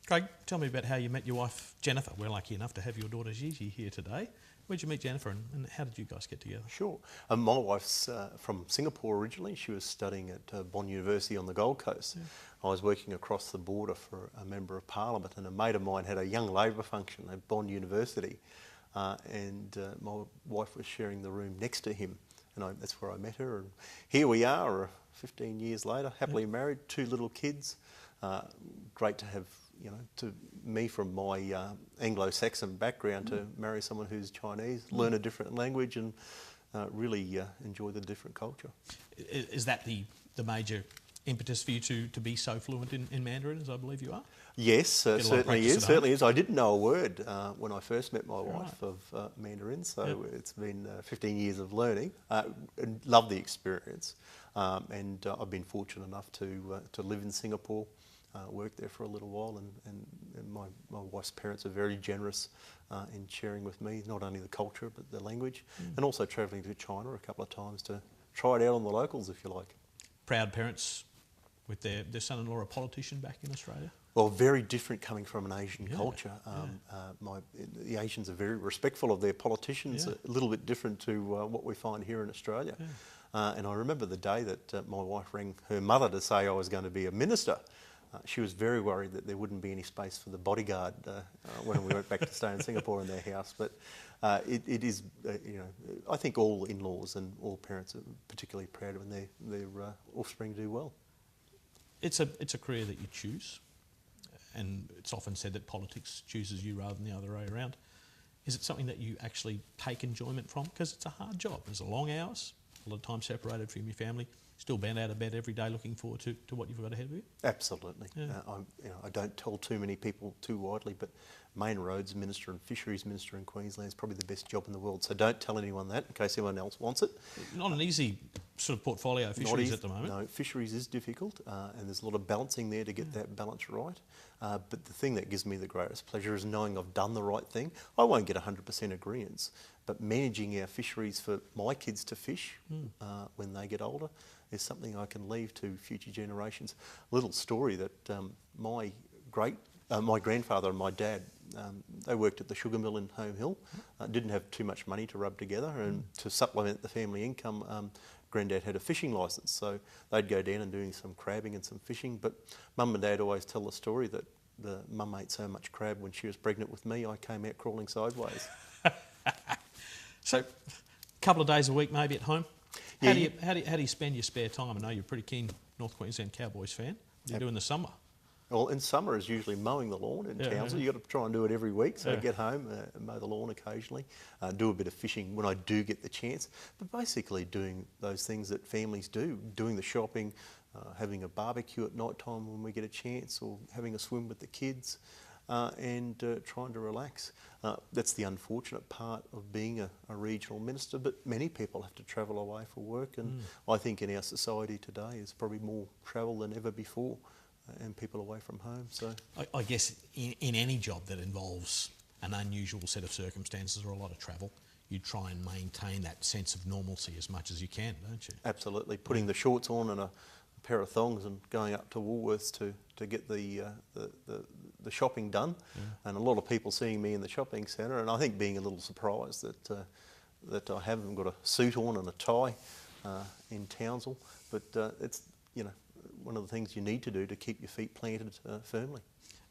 Craig, tell me about how you met your wife, Jennifer. We're lucky enough to have your daughter Gigi here today. Where'd you meet Jennifer and how did you guys get together? Sure. My wife's from Singapore originally. She was studying at Bond University on the Gold Coast. Yeah. I was working across the border for a Member of Parliament, and a mate of mine had a young Labor function at Bond University, and my wife was sharing the room next to him, and that's where I met her. And here we are, 15 years later, happily married, 2 little kids. Great to have, to me from my Anglo-Saxon background to marry someone who's Chinese, learn a different language and really enjoy the different culture. Is that the major impetus for you to be so fluent in Mandarin, as I believe you are? Yes, certainly is. I didn't know a word when I first met my wife of Mandarin, so it's been 15 years of learning. And love the experience, and I've been fortunate enough to live in Singapore. Worked there for a little while, and my wife's parents are very generous in sharing with me not only the culture but the language, and also travelling to China a couple of times to try it out on the locals, if you like. Proud parents with their son-in-law a politician back in Australia? Well, very different coming from an Asian culture. The Asians are very respectful of their politicians, a little bit different to what we find here in Australia. And I remember the day that my wife rang her mother to say I was going to be a minister. She was very worried that there wouldn't be any space for the bodyguard when we went back to stay in Singapore in their house. But it is, I think all in-laws and all parents are particularly proud when their offspring do well. It's a career that you choose, and it's often said that politics chooses you rather than the other way around. Is it something that you actually take enjoyment from? Because it's a hard job. There's long hours, a lot of time separated from your family. Still bent out of bed every day looking forward to what you've got ahead of you? Absolutely. Yeah. I don't tell too many people too widely, but Main Roads Minister and Fisheries Minister in Queensland is probably the best job in the world. So don't tell anyone that in case anyone else wants it. Not an easy sort of portfolio of fisheries at the moment. No, fisheries is difficult and there's a lot of balancing there to get that balance right. But the thing that gives me the greatest pleasure is knowing I've done the right thing. I won't get 100% agreement, but managing our fisheries for my kids to fish when they get older is something I can leave to future generations. A little story that my grandfather and my dad, they worked at the sugar mill in Home Hill, didn't have too much money to rub together, and to supplement the family income, Granddad had a fishing licence, so they'd go down and doing some crabbing and some fishing. But Mum and Dad always tell the story that the mum ate so much crab when she was pregnant with me, I came out crawling sideways. So, a couple of days a week maybe at home. How do you spend your spare time? I know you're a pretty keen North Queensland Cowboys fan. What do you do in the summer? Well, in summer is usually mowing the lawn in Townsville. You've got to try and do it every week. So get home, mow the lawn occasionally, do a bit of fishing when I do get the chance. But basically doing those things that families do, doing the shopping, having a barbecue at night time when we get a chance, or having a swim with the kids, and trying to relax. That's the unfortunate part of being a regional minister, but many people have to travel away for work, and I think in our society today there's probably more travel than ever before, and people away from home. So I guess in any job that involves an unusual set of circumstances or a lot of travel, you try and maintain that sense of normalcy as much as you can, don't you? Absolutely. Putting the shorts on and a pair of thongs and going up to Woolworths to get the shopping done, and a lot of people seeing me in the shopping centre, and I think being a little surprised that I haven't got a suit on and a tie in Townsville, but it's one of the things you need to do to keep your feet planted firmly.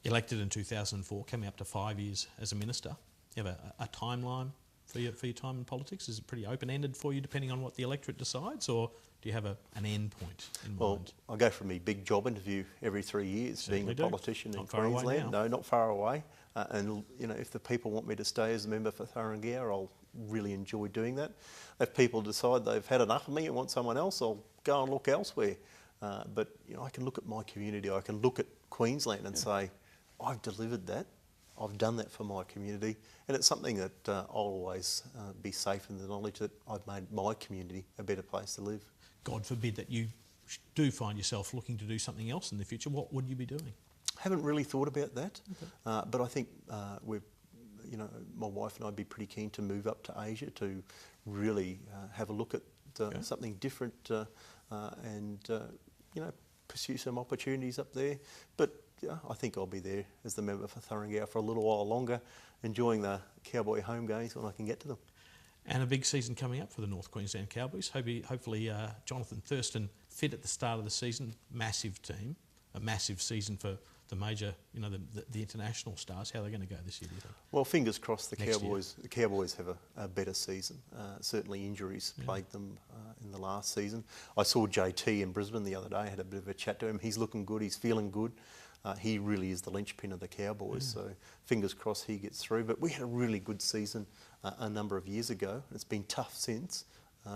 Elected in 2004, coming up to 5 years as a minister. You have a timeline for your time in politics? Is it pretty open-ended for you depending on what the electorate decides, or do you have an end point in mind? Well, I go for my big job interview every 3 years, Certainly being a politician in Queensland. No, not far away. And if the people want me to stay as a member for Thuringia, I'll really enjoy doing that. If people decide they've had enough of me and want someone else, I'll go and look elsewhere. But I can look at my community, I can look at Queensland and say, I've delivered that, I've done that for my community, and it's something that I'll always be safe in the knowledge that I've made my community a better place to live. God forbid that you do find yourself looking to do something else in the future, what would you be doing? Haven't really thought about that, but I think my wife and I'd be pretty keen to move up to Asia to really have a look at something different and pursue some opportunities up there. But I think I'll be there as the member for Thurringau for a little while longer, enjoying the Cowboy home games when I can get to them. And a big season coming up for the North Queensland Cowboys. Hopefully Jonathan Thurston fit at the start of the season. Massive team, a massive season for the major, the international stars. How are they going to go this year, do you think? Well, fingers crossed the Next Cowboys. The Cowboys have a better season. Certainly injuries plagued them in the last season. I saw JT in Brisbane the other day. I had a bit of a chat to him. He's looking good. He's feeling good. He really is the linchpin of the Cowboys. So fingers crossed he gets through. But we had a really good season a number of years ago. It's been tough since.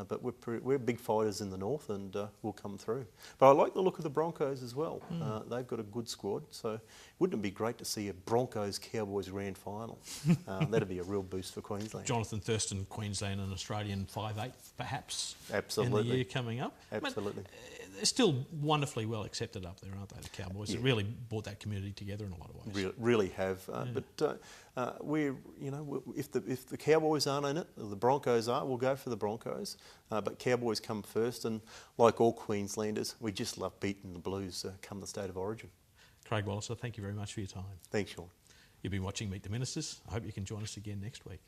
But we're big fighters in the north, and we'll come through. But I like the look of the Broncos as well. They've got a good squad, so wouldn't it be great to see a Broncos-Cowboys grand final? That'd be a real boost for Queensland. Jonathan Thurston, Queensland and Australian 5'8", perhaps. Absolutely. In the year coming up. Absolutely. But they're still wonderfully well accepted up there, aren't they? The Cowboys. Yeah. It really brought that community together in a lot of ways. Really have. But if the Cowboys aren't in it, the Broncos are. We'll go for the Broncos. But Cowboys come first, and like all Queenslanders, we just love beating the Blues come the state of origin. Craig Wallace, thank you very much for your time. Thanks, Shaun. You've been watching Meet the Ministers. I hope you can join us again next week.